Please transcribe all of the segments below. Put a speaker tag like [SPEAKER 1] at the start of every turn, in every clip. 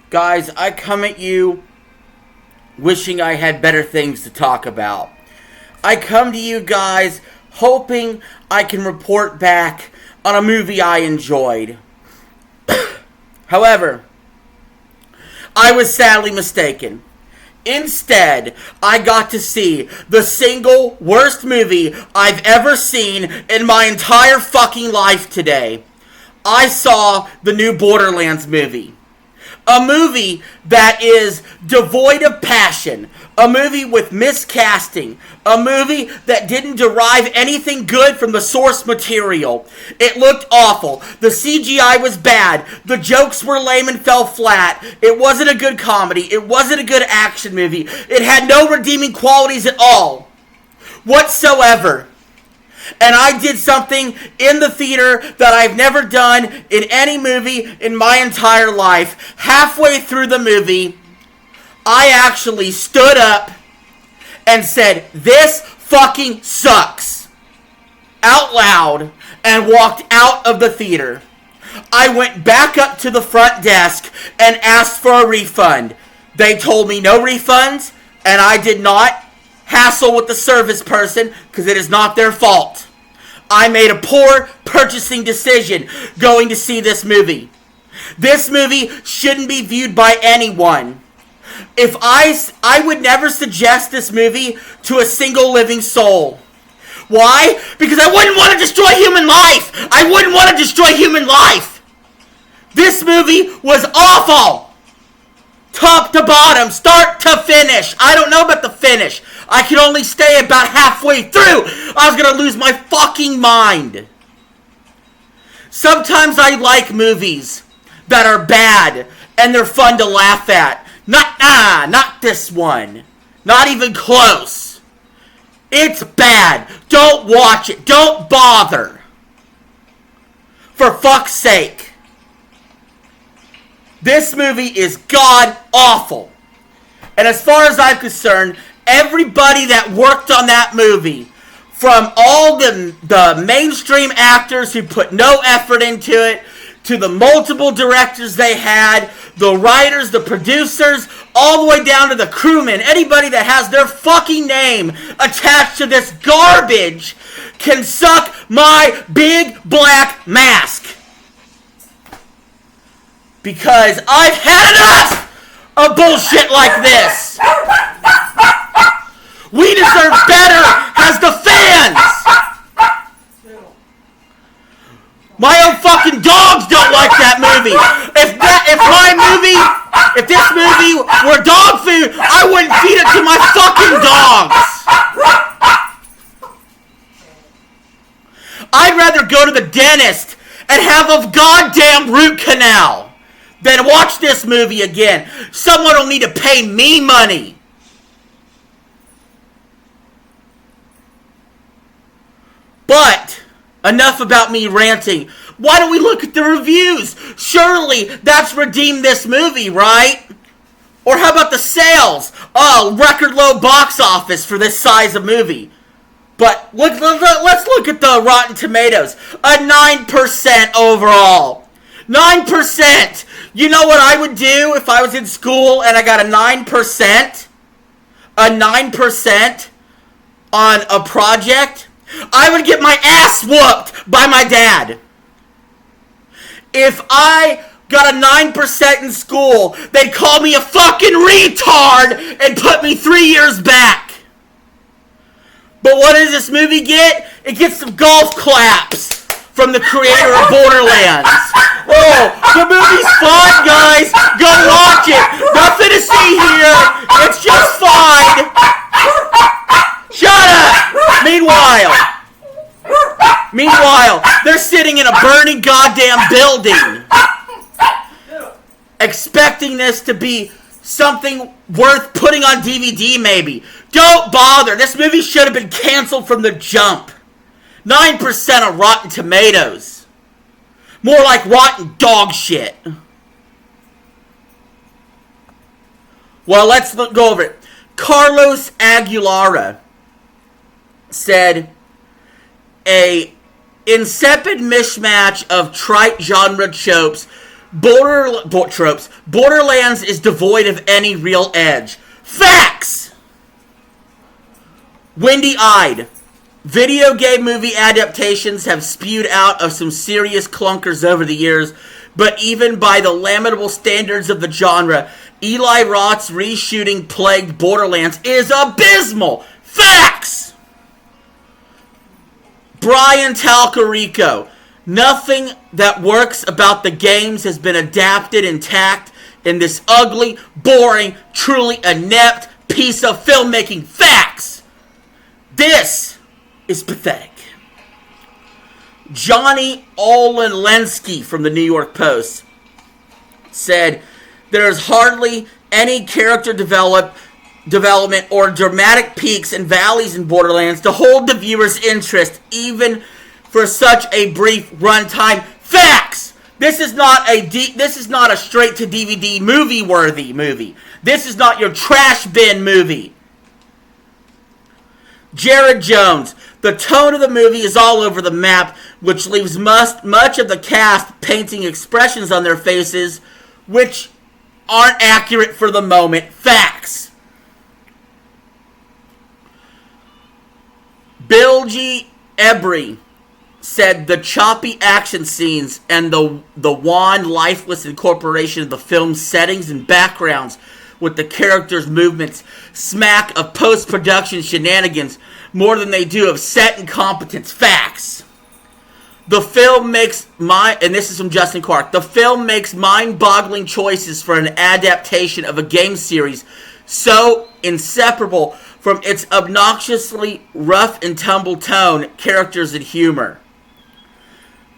[SPEAKER 1] Guys, I come at you wishing I had better things to talk about. I come to you guys hoping I can report back on a movie I enjoyed. However, I was sadly mistaken. Instead, I got to see the single worst movie I've ever seen in my entire fucking life today. I saw the new Borderlands movie. A movie that is devoid of passion. A movie with miscasting. A movie that didn't derive anything good from the source material. It looked awful. The CGI was bad. The jokes were lame and fell flat. It wasn't a good comedy. It wasn't a good action movie. It had no redeeming qualities at all. Whatsoever. And I did something in the theater that I've never done in any movie in my entire life. Halfway through the movie, I actually stood up and said, "This fucking sucks," out loud, and walked out of the theater. I went back up to the front desk and asked for a refund. They told me no refunds, and I did not hassle with the service person because it is not their fault. I made a poor purchasing decision going to see this movie. This movie shouldn't be viewed by anyone. If I would never suggest this movie to a single living soul. Why? Because I wouldn't want to destroy human life. I wouldn't want to destroy human life. This movie was awful. Top to bottom, start to finish. I don't know about the finish. I could only stay about halfway through. I was going to lose my fucking mind. Sometimes I like movies that are bad and they're fun to laugh at. Not this one. Not even close. It's bad. Don't watch it. Don't bother. For fuck's sake. This movie is god awful. And as far as I'm concerned, everybody that worked on that movie, from all the mainstream actors who put no effort into it, to the multiple directors they had, the writers, the producers, all the way down to the crewmen, anybody that has their fucking name attached to this garbage can suck my big black mask. Because I've had enough of bullshit like this. We deserve better as the fans. My own fucking dogs don't like that movie. If this movie were dog food, I wouldn't feed it to my fucking dogs. I'd rather go to the dentist and have a goddamn root canal than watch this movie again. Someone will need to pay me money. But enough about me ranting. Why don't we look at the reviews? Surely that's redeemed this movie, right? Or how about the sales? Oh, record low box office for this size of movie. But let's look at the Rotten Tomatoes. A 9% overall. 9%! You know what I would do if I was in school and I got a 9%? A 9% on a project? I would get my ass whooped by my dad. If I got a 9% in school, they'd call me a fucking retard and put me 3 years back. But what does this movie get? It gets some golf claps from the creator of Borderlands. Oh, the movie's fun, guys. Go watch it. Nothing to see here. It's just fine. Shut up. Meanwhile, they're sitting in a burning goddamn building, expecting this to be something worth putting on DVD, maybe. Don't bother. This movie should have been canceled from the jump. 9% of Rotten Tomatoes. More like rotten dog shit. Well, let's go over it. Carlos Aguilera said, a insipid mishmash of trite genre tropes Borderlands is devoid of any real edge. Facts! Windy-eyed. Video game movie adaptations have spewed out of some serious clunkers over the years, but even by the lamentable standards of the genre, Eli Roth's reshooting plagued Borderlands is abysmal. Facts! Brian Talcarico. Nothing that works about the games has been adapted intact in this ugly, boring, truly inept piece of filmmaking. Facts! This is pathetic. Johnny Olenlensky from the New York Post said, there is hardly any character development or dramatic peaks and valleys in Borderlands to hold the viewer's interest even for such a brief runtime. Facts! This is not a straight to DVD movie-worthy movie. This is not your trash bin movie. Jared Jones. The tone of the movie is all over the map, which leaves much of the cast painting expressions on their faces which aren't accurate for the moment. Facts. Bilgy Ebry said the choppy action scenes and the wan, lifeless incorporation of the film's settings and backgrounds with the characters' movements smack of post-production shenanigans more than they do of set incompetence. Facts. The film makes and this is from Justin Clark, the film makes mind-boggling choices for an adaptation of a game series so inseparable from its obnoxiously rough and tumble tone, characters, and humor.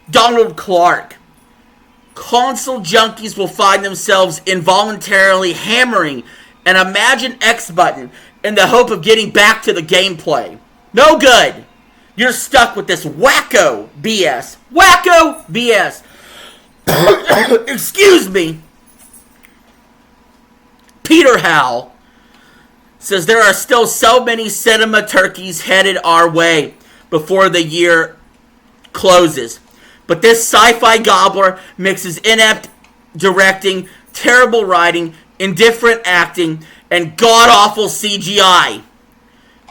[SPEAKER 1] Donald Clark. Console junkies will find themselves involuntarily hammering an Imagine X button in the hope of getting back to the gameplay. No good. You're stuck with this wacko BS. Wacko BS. Excuse me. Peter Howell says there are still so many cinema turkeys headed our way before the year closes. But this sci-fi gobbler mixes inept directing, terrible writing, indifferent acting, and god-awful CGI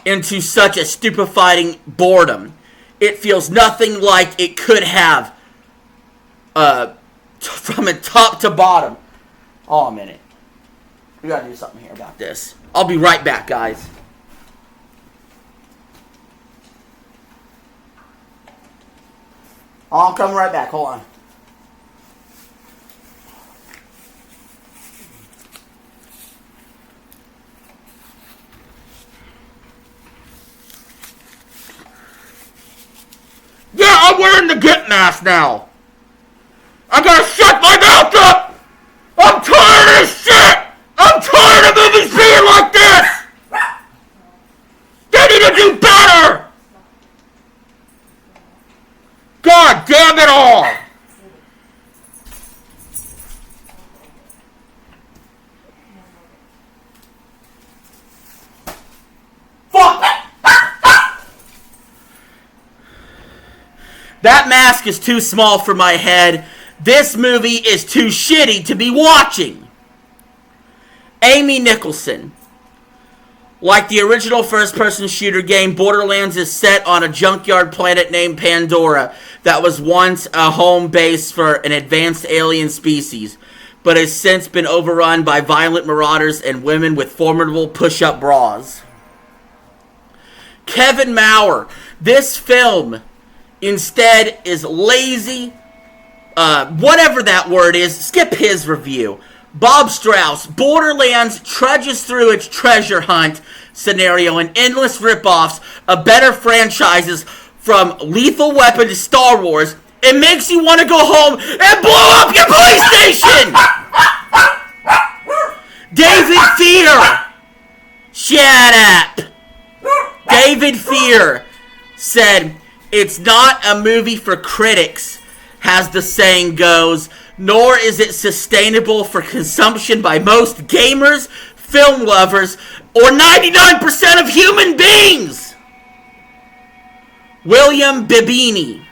[SPEAKER 1] into such a stupefying boredom. It feels nothing like it could have from a top to bottom. Oh, a minute. We gotta do something here about this. I'll be right back, guys. I'll come right back. Hold on. Yeah, I'm wearing the get mask now. I gotta shut my mouth up. I'm tired of this shit. I'm tired of movies being like this. They need to do better. God damn it all! Fuck! That mask is too small for my head. This movie is too shitty to be watching. Amy Nicholson. Like the original first-person shooter game, Borderlands is set on a junkyard planet named Pandora that was once a home base for an advanced alien species, but has since been overrun by violent marauders and women with formidable push-up bras. Kevin Maurer. This film, instead, is lazy. Whatever that word is, skip his review. Bob Strauss. Borderlands trudges through its treasure hunt scenario and endless ripoffs of better franchises from Lethal Weapon to Star Wars. It makes you want to go home and blow up your PlayStation! David Fear! Shut up! David Fear said, it's not a movie for critics, as the saying goes, nor is it sustainable for consumption by most gamers, film lovers, or 99% of human beings. William Bibini.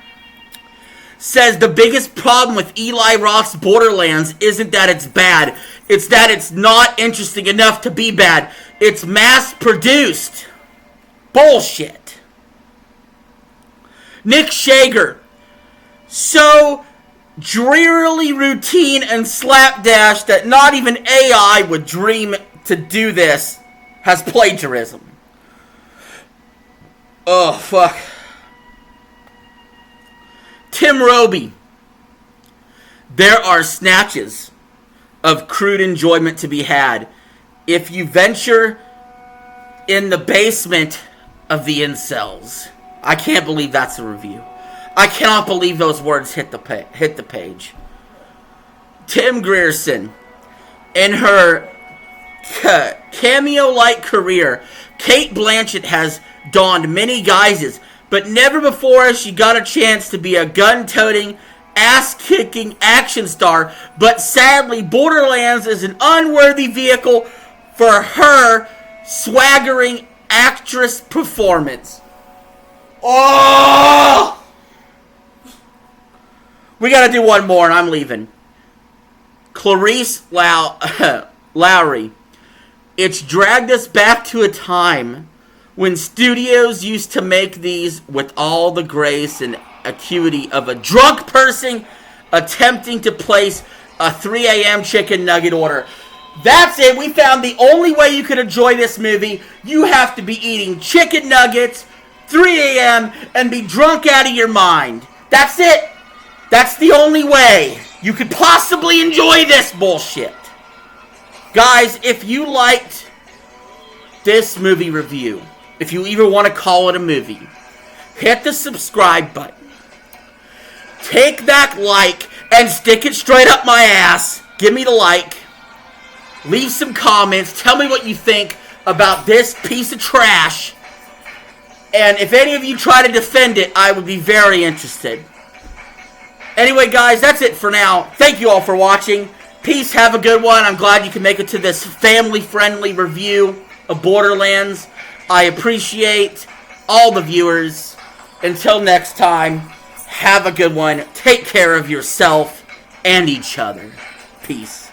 [SPEAKER 1] says the biggest problem with Eli Roth's Borderlands isn't that it's bad. It's that it's not interesting enough to be bad. It's mass-produced. Bullshit. Nick Shager. So drearily routine and slapdash that not even AI would dream to do this has plagiarism. Oh, fuck. Tim Roby. There are snatches of crude enjoyment to be had if you venture in the basement of the incels. I can't believe that's a review. I cannot believe those words hit the page. Tim Grierson. In her cameo-like career, Cate Blanchett has donned many guises, but never before has she got a chance to be a gun-toting, ass-kicking action star. But sadly, Borderlands is an unworthy vehicle for her swaggering actress performance. Oh! We gotta do one more and I'm leaving. Clarice Lowry. It's dragged us back to a time when studios used to make these with all the grace and acuity of a drunk person attempting to place a 3 a.m. chicken nugget order. That's it. We found the only way you could enjoy this movie. You have to be eating chicken nuggets, 3 a.m., and be drunk out of your mind. That's it. That's the only way you could possibly enjoy this bullshit. Guys, if you liked this movie review, if you even want to call it a movie, hit the subscribe button. Take that like and stick it straight up my ass. Give me the like. Leave some comments. Tell me what you think about this piece of trash. And if any of you try to defend it, I would be very interested. Anyway, guys, that's it for now. Thank you all for watching. Peace. Have a good one. I'm glad you can make it to this family-friendly review of Borderlands. I appreciate all the viewers. Until next time, have a good one. Take care of yourself and each other. Peace.